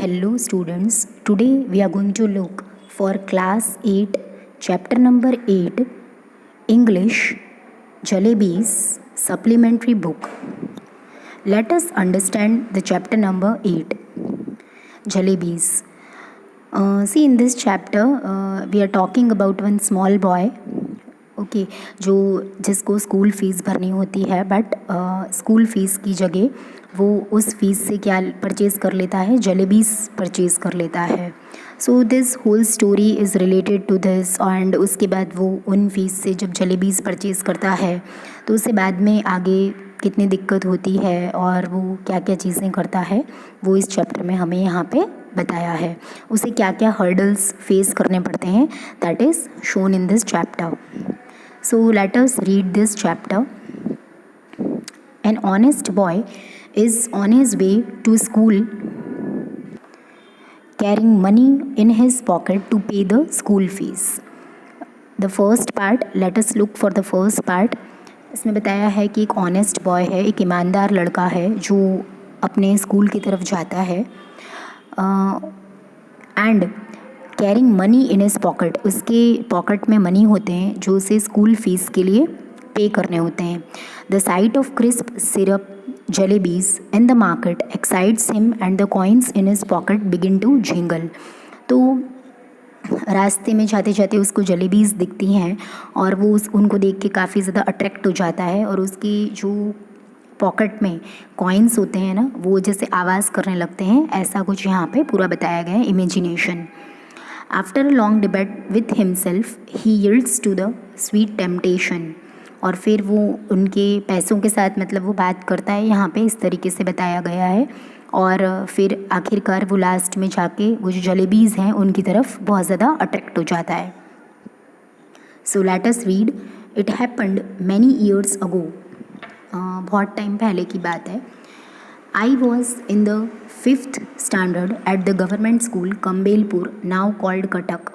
Hello students, today we are going to look for class 8 chapter number 8 English Jalebis supplementary book. Let us understand the chapter number 8 Jalebis. See in this chapter we are talking about one small boy okay जो जिसको school fees भरनी होती है but school fees की जगह वो उस fees से क्या परचेज़ कर लेता है, जलेबीज़ परचेज़ कर लेता है. So this whole story is related to this. And उसके बाद वो उन फीस से जब जलेबीज़ परचेज़ करता है तो उससे बाद में आगे कितनी दिक्कत होती है और वो क्या क्या चीज़ें करता है वो इस चैप्टर में हमें यहाँ पे बताया है. उसे क्या क्या हर्डल्स फेस करने पड़ते हैं that is shown in this chapter. So let us read this chapter. An honest boy is on his way to school carrying money in his pocket to pay the school fees. The first part, let us look for the first part. इसमें बताया है कि एक honest boy है, एक ईमानदार लड़का है जो अपने स्कूल की तरफ जाता है and carrying money in his pocket. उसके पॉकेट में मनी होते हैं जो उसे स्कूल फ़ीस के लिए पे करने होते हैं. The sight of crisp syrup jalebis in the market excites him and the coins in his pocket begin to jingle. तो रास्ते में जाते जाते उसको जलेबीज़ दिखती हैं और वो उनको देख के काफ़ी ज़्यादा अट्रैक्ट हो जाता है और उसकी जो पॉकेट में कॉइन्स होते हैं ना वो जैसे आवाज़ करने लगते हैं. ऐसा कुछ यहाँ पे पूरा बताया गया है, imagination. After a long debate with himself, he yields to the sweet temptation. और फिर वो उनके पैसों के साथ मतलब वो बात करता है, यहाँ पे इस तरीके से बताया गया है. और फिर आखिरकार वो लास्ट में जाके वो जो जलेबीज़ हैं उनकी तरफ बहुत ज़्यादा अट्रैक्ट हो जाता है. So let us read. It happened many years ago. बहुत टाइम पहले की बात है. I was in the 5th standard at the government school कम्बेलपुर now called Cuttack.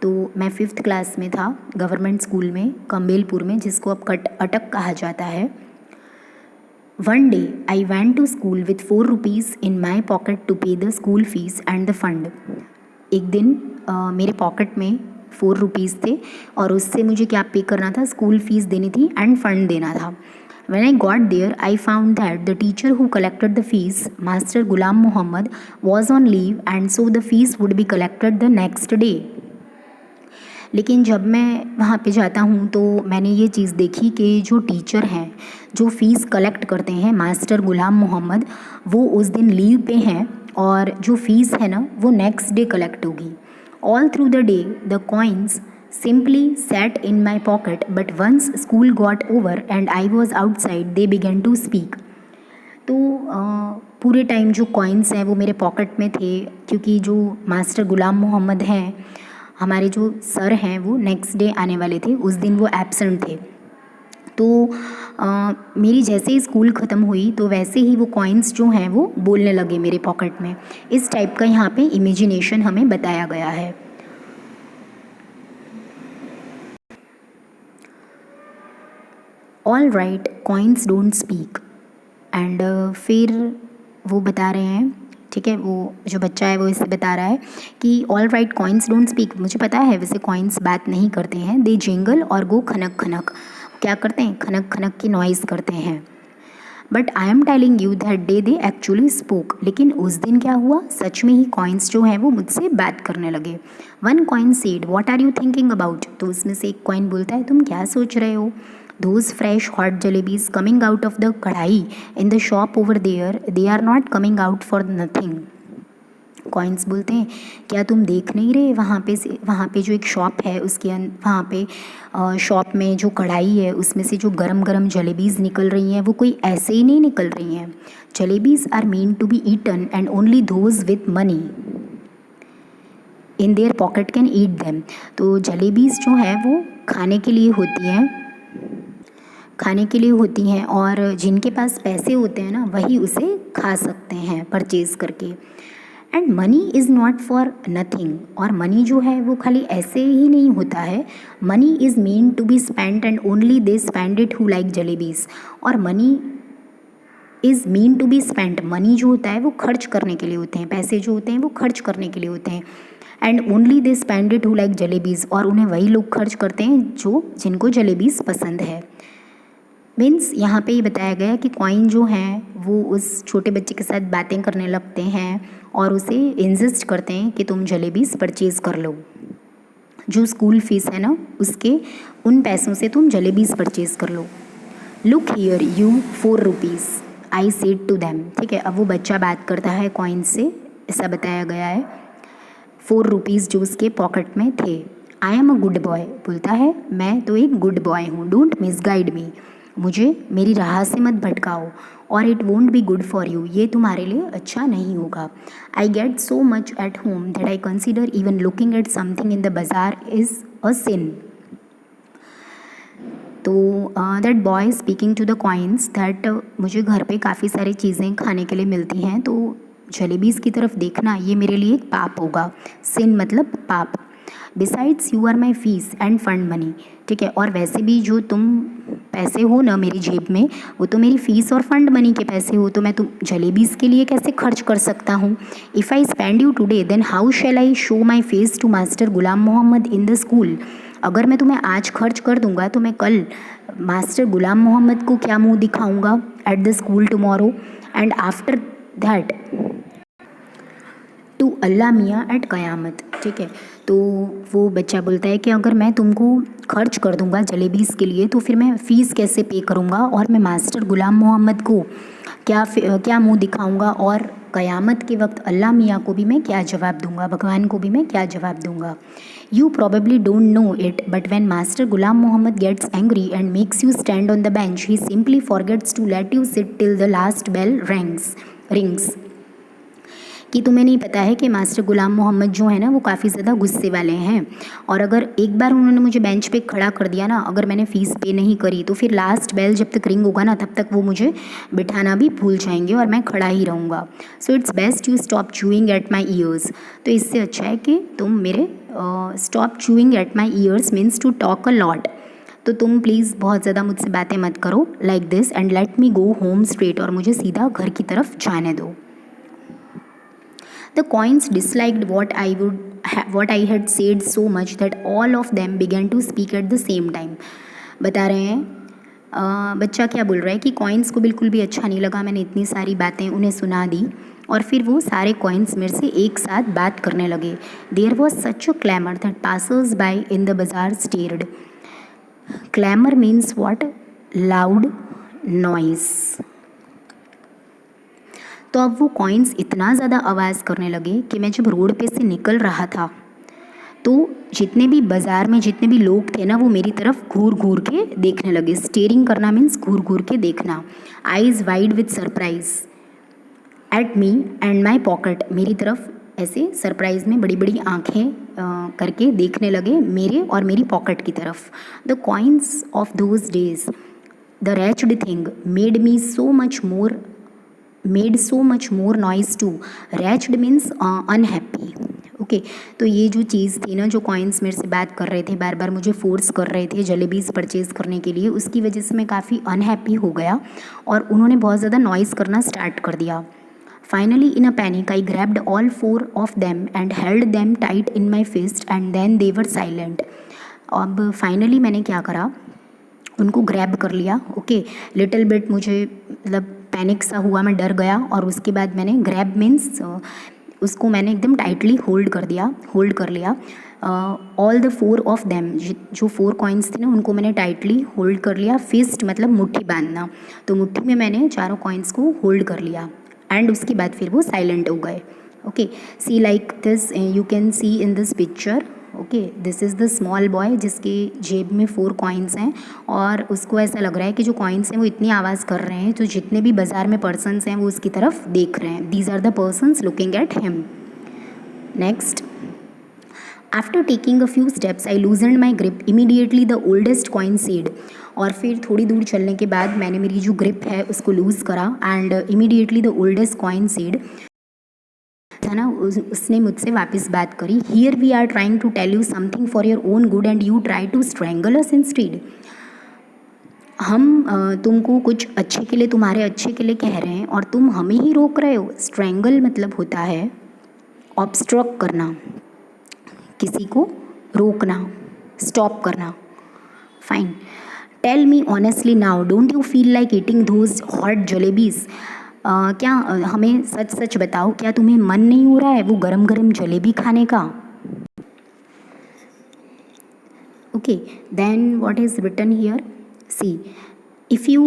तो मैं 5th क्लास में था गवर्नमेंट स्कूल में कम्बेलपुर में जिसको अब अटक कहा जाता है. One day I went to school with 4 rupees in my pocket to pay the school fees and the fund. एक दिन मेरे पॉकेट में 4 रुपीज़ थे और उससे मुझे क्या पे करना था, स्कूल फ़ीस देनी थी एंड फंड देना था. When I got there, I found that the teacher who collected the fees, Master Ghulam Muhammad, was on leave and so the fees would be collected the next day. लेकिन जब मैं वहाँ पे जाता हूँ तो मैंने ये चीज़ देखी कि जो टीचर हैं जो फ़ीस कलेक्ट करते हैं मास्टर गुलाम मोहम्मद, वो उस दिन लीव पे हैं और जो फ़ीस है ना वो नेक्स्ट डे कलेक्ट होगी. All through the day, the coins simply sat in my pocket, but once school got over and I was outside, they began to speak. तो पूरे टाइम जो कॉइन्स हैं वो मेरे पॉकेट में थे क्योंकि जो मास्टर गुलाम मोहम्मद हैं हमारे जो सर हैं वो नेक्स्ट डे आने वाले थे, उस दिन वो एब्सेंट थे. तो मेरी जैसे ही स्कूल ख़त्म हुई तो वैसे ही वो कॉइन्स जो हैं वो बोलने लगे मेरे पॉकेट में. इस टाइप का यहाँ पे इमेजिनेशन हमें बताया गया है. All right coins don't speak. And फिर वो बता रहे हैं, ठीक है, वो जो बच्चा है वो इससे बता रहा है कि all right coins don't speak. मुझे पता है वैसे कॉइन्स बात नहीं करते हैं. दे जिंगल और गो खनक खनक. क्या करते हैं, खनक खनक की नॉइज़ करते हैं. But I am telling you that day they actually spoke. लेकिन उस दिन क्या हुआ, सच में ही कॉइन्स जो हैं वो मुझसे बात करने लगे. One coin said what are you thinking about. तो उसमें से एक कॉइन बोलता है तुम क्या सोच रहे हो. Those fresh hot jalebis coming out of the कढ़ाई in the shop over there, they are not coming out for nothing. Coins बोलते हैं क्या तुम देख नहीं रहे वहाँ पे जो एक शॉप है उसके वहाँ पे शॉप में जो कढ़ाई है उसमें से जो गरम गरम जलेबीज़ निकल रही हैं वो कोई ऐसे ही नहीं निकल रही हैं. Jalebis are mean to be eaten and only those with money in their pocket can eat them. तो जलेबीज़ जो है वो खाने के लिए होती हैं और जिनके पास पैसे होते हैं ना वही उसे खा सकते हैं परचेज़ करके. And money is not for nothing. और मनी जो है वो खाली ऐसे ही नहीं होता है. Money is mean to be spend and only they spend it who like jalebis. और money is mean to be spent, money जो होता है वो खर्च करने के लिए होते हैं, पैसे जो होते हैं वो खर्च करने के लिए होते हैं। And only they spend it who like jalebis, और उन्हें वही लोग खर्च करते हैं जो जिनको जलेबीज़ पसंद है। मीन्स यहाँ पे ये बताया गया कि कॉइन जो हैं वो उस छोटे बच्चे के साथ बातें करने लगते हैं और उसे इंसिस्ट करते हैं कि तुम जलेबीज़ परचेज़ कर लो। जो स्कूल फीस है ना उसके उन पैसों से तुम जलेबीज़ परचेज़ कर लो। Look here you 4 rupees I said to them. ठीक है, अब वो बच्चा बात करता है कॉइन से, ऐसा बताया गया है। 4 रुपीज़ जो उसके पॉकेट में थे। I am a good boy, बोलता है मैं तो एक गुड बॉय हूँ। डोंट मिसगाइड मी, मुझे मेरी राह से मत भटकाओ। और it won't be good for you, ये तुम्हारे लिए अच्छा नहीं होगा। I get so much at home that I consider even looking at something in the bazaar is a sin. तो that boy speaking to the coins that मुझे घर पे काफ़ी सारी चीज़ें खाने के लिए मिलती हैं, तो जलेबीज़ की तरफ देखना ये मेरे लिए एक पाप होगा। सिन मतलब पाप। Besides you are my fees and fund money. ठीक है, और वैसे भी जो तुम पैसे हो ना मेरी जेब में, वो तो मेरी फ़ीस और फंड मनी के पैसे हो, तो मैं तुम जलेबीज़ के लिए कैसे खर्च कर सकता हूँ। If I spend you today then how shall I show my face to master Ghulam Mohammad in the school. अगर मैं तुम्हें आज खर्च कर दूंगा तो मैं कल मास्टर गुलाम मोहम्मद को क्या मुंह दिखाऊंगा at the school tomorrow and after that to Allah मियाँ एट क़यामत। ठीक है, तो वो बच्चा बोलता है कि अगर मैं तुमको खर्च कर दूंगा जलेबीज़ के लिए तो फिर मैं फ़ीस कैसे पे करूंगा और मैं मास्टर गुलाम मोहम्मद को क्या मुंह दिखाऊंगा, और क़यामत के वक्त अल्लाह मियाँ को भी मैं क्या जवाब दूंगा, भगवान को भी मैं क्या जवाब दूंगा। You probably don't know it, but when Master Ghulam Muhammad gets angry and makes you stand on the bench, he simply forgets to let you sit till the last bell rings. कि तुम्हें नहीं पता है कि master Ghulam Mohammad जो है ना वो काफ़ी ज़्यादा गुस्से वाले हैं, और अगर एक बार उन्होंने मुझे बेंच पे खड़ा कर दिया ना, अगर मैंने फ़ीस पे नहीं करी तो फिर लास्ट बेल जब तक रिंग होगा ना तब तक वो मुझे बिठाना भी भूल जाएंगे और मैं खड़ा ही रहूँगा। So it's best you stop chewing at my ears. तो इससे अच्छा है कि तुम मेरे stop chewing at my ears means to talk a lot. तो तुम प्लीज़ बहुत ज़्यादा मुझसे बातें मत करो like this and let me go home straight, और मुझे सीधा घर की तरफ जाने दो। The coins disliked what I had said so much that all of them began to speak at the same time. बता रहे हैं बच्चा क्या बोल रहा है कि कॉइन्स को बिल्कुल भी अच्छा नहीं लगा मैंने इतनी सारी बातें उन्हें सुना दी, और फिर वो सारे कॉइन्स मेरे से एक साथ बात करने लगे। There was such a clamour that passers by in the bazaar stared. Clamour means what? Loud noise. तो अब वो कॉइन्स इतना ज़्यादा आवाज़ करने लगे कि मैं जब रोड पे से निकल रहा था तो जितने भी बाज़ार में जितने भी लोग थे ना वो मेरी तरफ घूर घूर के देखने लगे। स्टेयरिंग करना मीन्स घूर घूर के देखना। Eyes wide with surprise at me and my pocket, मेरी तरफ ऐसे सरप्राइज में बड़ी बड़ी आँखें करके देखने लगे मेरे और मेरी पॉकेट की तरफ। The coins of those days the wretched thing made so much more noise too. Wretched means unhappy. Okay, तो ये जो चीज़ थी ना, जो कॉइन्स मेरे से बात कर रहे थे, बार बार मुझे फोर्स कर रहे थे जलेबीज़ परचेज़ करने के लिए, उसकी वजह से मैं काफ़ी अनहैप्पी हो गया और उन्होंने बहुत ज़्यादा नॉइज़ करना स्टार्ट कर दिया। Finally in a panic I grabbed all 4 of them and held them tight in my fist and then they were silent. अब फाइनली मैंने क्या करा, उनको ग्रैब कर लिया। ओके, लिटिल बिट मुझे मतलब पैनिक सा हुआ, मैं डर गया, और उसके बाद मैंने ग्रैब मीन्स उसको मैंने एकदम टाइटली होल्ड कर लिया। ऑल द 4 ऑफ देम, जो 4 कॉइन्स थे ना उनको मैंने टाइटली होल्ड कर लिया। फिस्ट मतलब मुट्ठी बांधना, तो मुट्ठी में मैंने चारों कॉइन्स को होल्ड कर लिया एंड उसके बाद फिर वो साइलेंट हो गए। Okay, see like this you can see in this picture. Okay, this is the small boy जिसके जेब में 4 कॉइन्स हैं, और उसको ऐसा लग रहा है कि जो कॉइन्स हैं वो इतनी आवाज़ कर रहे हैं तो जितने भी बाज़ार में पर्सन्स हैं वो उसकी तरफ देख रहे हैं। These are the persons looking at him. Next, after taking a few steps I loosen my grip immediately the oldest coin said. और फिर थोड़ी दूर चलने के बाद मैंने मेरी जो ग्रिप है उसको लूज़ करा and immediately the oldest coin said था ना, उसने मुझसे वापस बात करी। Here we are trying to tell you something for your own good and you try to strangle us instead. तुमको कुछ अच्छे के लिए, तुम्हारे अच्छे के लिए कह रहे हैं और तुम हमें ही रोक रहे हो। स्ट्रेंगल मतलब होता है ऑब्स्ट्रक्ट करना, किसी को रोकना, स्टॉप करना। Fine. Tell me honestly now, don't you feel like eating those hot jalebis? क्या हमें सच सच बताओ, क्या तुम्हें मन नहीं हो रहा है वो गरम गरम जलेबी खाने का? Okay, then what is written here? See, if you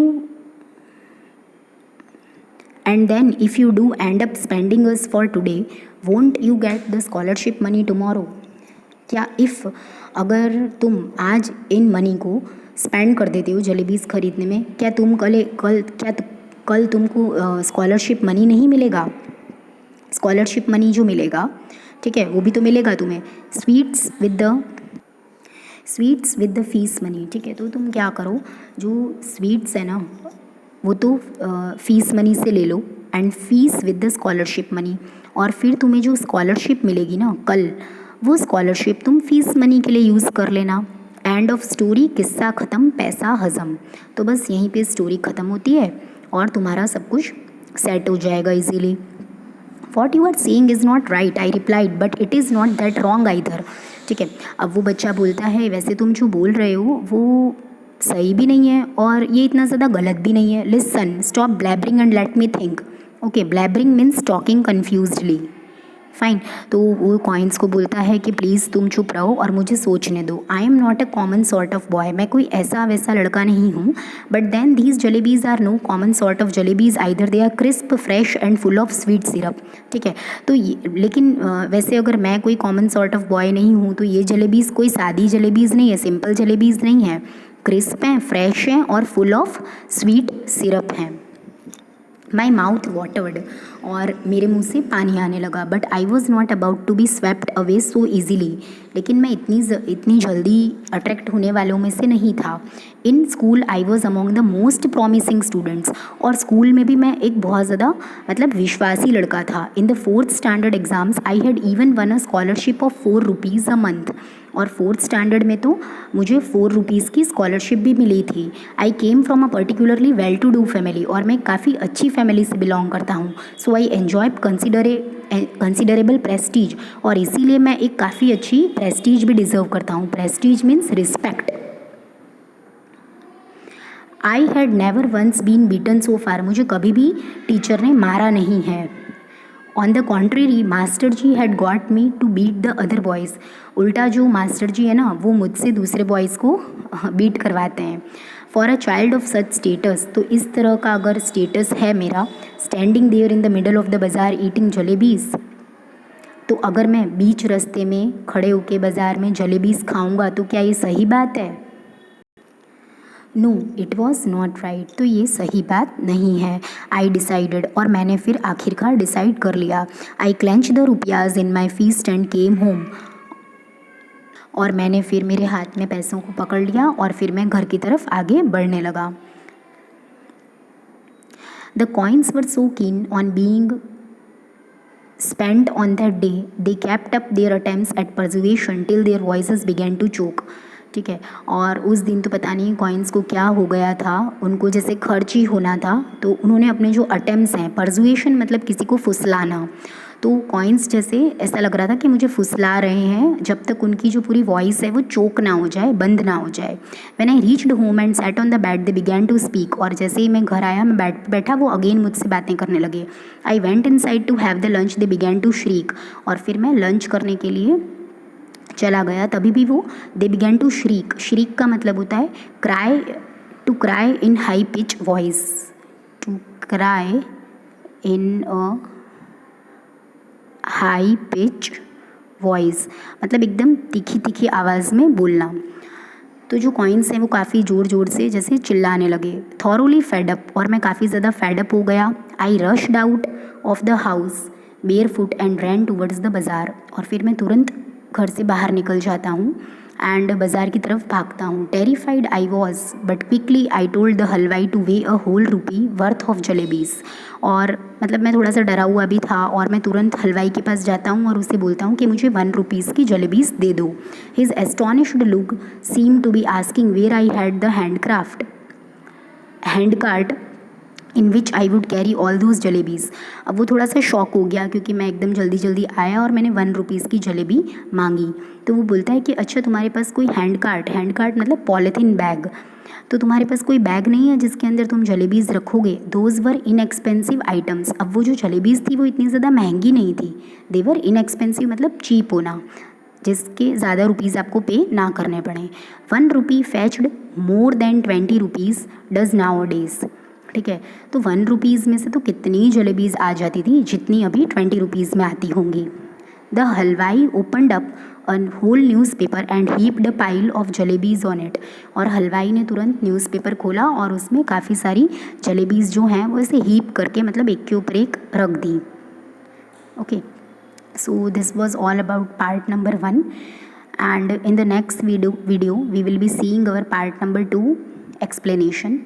and then if you do end up spending us for today, won't you get the scholarship money tomorrow? क्या इफ़ अगर तुम आज इन मनी को स्पेंड कर देते हो जलेबीज़ खरीदने में, क्या कल तुमको स्कॉलरशिप मनी नहीं मिलेगा? स्कॉलरशिप मनी जो मिलेगा, ठीक है, वो भी तो मिलेगा तुम्हें। Sweets with the fees money, ठीक है। तो तुम क्या करो, जो स्वीट्स है ना वो तो फीस मनी से ले लो, and fees with the scholarship money, और फिर तुम्हें जो स्कॉलरशिप मिलेगी ना कल, वो स्कॉलरशिप तुम फीस मनी के लिए यूज़ कर लेना। एंड ऑफ स्टोरी, किस्सा ख़त्म, पैसा हज़म। तो बस यहीं पे स्टोरी ख़त्म होती है और तुम्हारा सब कुछ सेट हो जाएगा easily. What you are saying is not right, I replied, but it is not that wrong either. ठीक है, अब वो बच्चा बोलता है वैसे तुम जो बोल रहे हो वो सही भी नहीं है और ये इतना ज़्यादा गलत भी नहीं है। Listen, stop blabbering and let me think. Okay, blabbering means talking confusedly. Fine. तो वो कॉइन्स को बोलता है कि प्लीज़ तुम चुप रहो और मुझे सोचने दो। I am not a common sort of boy, मैं कोई ऐसा वैसा लड़का नहीं हूँ। But then these jalebis are no common sort of jalebis either, they are crisp, fresh and full of sweet syrup. ठीक है, तो लेकिन वैसे अगर मैं कोई कॉमन सॉर्ट ऑफ बॉय नहीं हूँ तो ये जलेबीज़ कोई सादी जलेबीज़ नहीं है, सिंपल जलेबीज़ नहीं है, क्रिस्प हैं, फ्रेश हैं और फुल ऑफ स्वीट सिरप हैं। माई माउथ वाटर्ड, और मेरे मुंह से पानी आने लगा। But I was not about to be swept away so easily, लेकिन मैं इतनी जल्दी अट्रैक्ट होने वालों में से नहीं था। In school I was among the most promising students, और स्कूल में भी मैं एक बहुत ज़्यादा मतलब विश्वासी लड़का था। In the 4th standard exams I had even one a scholarship of 4 rupees a month, और 4th स्टैंडर्ड में तो मुझे 4 रुपीज़ की स्कॉलरशिप भी मिली थी। I came from a particularly well to do family, और मैं काफ़ी अच्छी फैमिली से बिलोंग करता हूँ। So I enjoy considerable prestige, और इसीलिए मैं एक काफ़ी अच्छी प्रेस्टीज भी डिज़र्व करता हूँ। Prestige means respect. I had never once been beaten so far, मुझे कभी भी टीचर ने मारा नहीं है। On the contrary, master ji had got me to beat the other boys, उल्टा जो मास्टर जी है ना वो मुझसे दूसरे बॉयज़ को बीट करवाते हैं। For a child of such status, तो इस तरह का अगर स्टेटस है मेरा, standing there in the middle of the bazaar eating jalebis, तो अगर मैं बीच रास्ते में खड़े होके बाज़ार में जलेबीज़ खाऊंगा तो क्या ये सही बात है? No, it was not right, तो ये सही बात नहीं है। आई डिसाइडेड, और मैंने फिर आखिरकार डिसाइड कर लिया। I clench the rupayas in my fist and came home, और मैंने फिर मेरे हाथ में पैसों को पकड़ लिया और फिर मैं घर की तरफ आगे बढ़ने लगा। The coins were so keen on being spent on that day, they kept up their attempts at persuasion till their voices began to choke। ठीक है, और उस दिन तो पता नहीं कॉइन्स को क्या हो गया था, उनको जैसे खर्च ही होना था, तो उन्होंने अपने जो अटेम्प्ट्स हैं, परसुएशन मतलब किसी को फुसलाना, तो कॉइन्स जैसे ऐसा लग रहा था कि मुझे फुसला रहे हैं जब तक उनकी जो पूरी वॉइस है वो चोक ना हो जाए, बंद ना हो जाए। When I reached home and sat on the bed they began to speak, और जैसे ही मैं घर आया, मैं बेड पे बैठा, वो अगेन मुझसे बातें करने लगे। I went inside to have the lunch, they began to shriek, और फिर मैं लंच करने के लिए चला गया, तभी भी वो दे बिगैन टू श्रीक। श्रीक का मतलब होता है cry, to cry in high pitch voice, to cry in a high pitch voice मतलब एकदम तीखी तीखी आवाज़ में बोलना। तो जो कॉइन्स हैं वो काफ़ी ज़ोर ज़ोर से जैसे चिल्लाने लगे। थॉरोली फेडअप, और मैं काफ़ी ज़्यादा फेडअप हो गया। I rushed out of the house barefoot and ran towards the bazaar, और फिर मैं तुरंत घर से बाहर निकल जाता हूँ एंड बाज़ार की तरफ भागता हूँ। Terrified I was, but quickly I told the halwai to weigh a whole rupee worth of jalebis, और मतलब मैं थोड़ा सा डरा हुआ भी था, और मैं तुरंत हलवाई के पास जाता हूँ और उसे बोलता हूँ कि मुझे 1 रुपीज़ की जलेबीज़ दे दो। His astonished look seem to be asking where I had the hand craft, hand cart in which I would carry all those jalebis. अब वो थोड़ा सा शॉक हो गया क्योंकि मैं एकदम जल्दी जल्दी आया और मैंने 1 रुपीज़ की जलेबी मांगी। तो वो बोलता है कि अच्छा तुम्हारे पास कोई हैंड कार्ट मतलब पॉलीथीन बैग, तो तुम्हारे पास कोई बैग नहीं है जिसके अंदर तुम जलेबीज़ रखोगे। Those were inexpensive items. अब वो जो जलेबीज़ थी वो इतनी ज़्यादा महंगी नहीं थी। दे वर इनएक्सपेंसिव मतलब चीप होना, जिसके ज़्यादा रुपीज़ आपको पे ना करने पड़े। 1 rupee fetched more than 20 rupees does nowadays. ठीक है, तो 1 रुपीज़ में से तो कितनी जलेबीज़ आ जाती थी जितनी अभी 20 रुपीज़ में आती होंगी। The halwai opened up a whole newspaper and heaped a pile of jalebis on it. और हलवाई ने तुरंत न्यूज़पेपर खोला और उसमें काफ़ी सारी जलेबीज़ जो हैं वो ऐसे हीप करके मतलब एक के ऊपर एक रख दी। Okay, so this was all about part number 1, and in the next video we will be seeing our part number 2 explanation.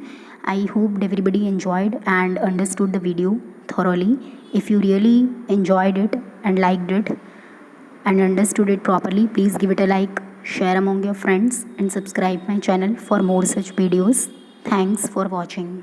I hope everybody enjoyed and understood the video thoroughly. If you really enjoyed it and liked it and understood it properly, please give it a like, share among your friends and subscribe my channel for more such videos. Thanks for watching.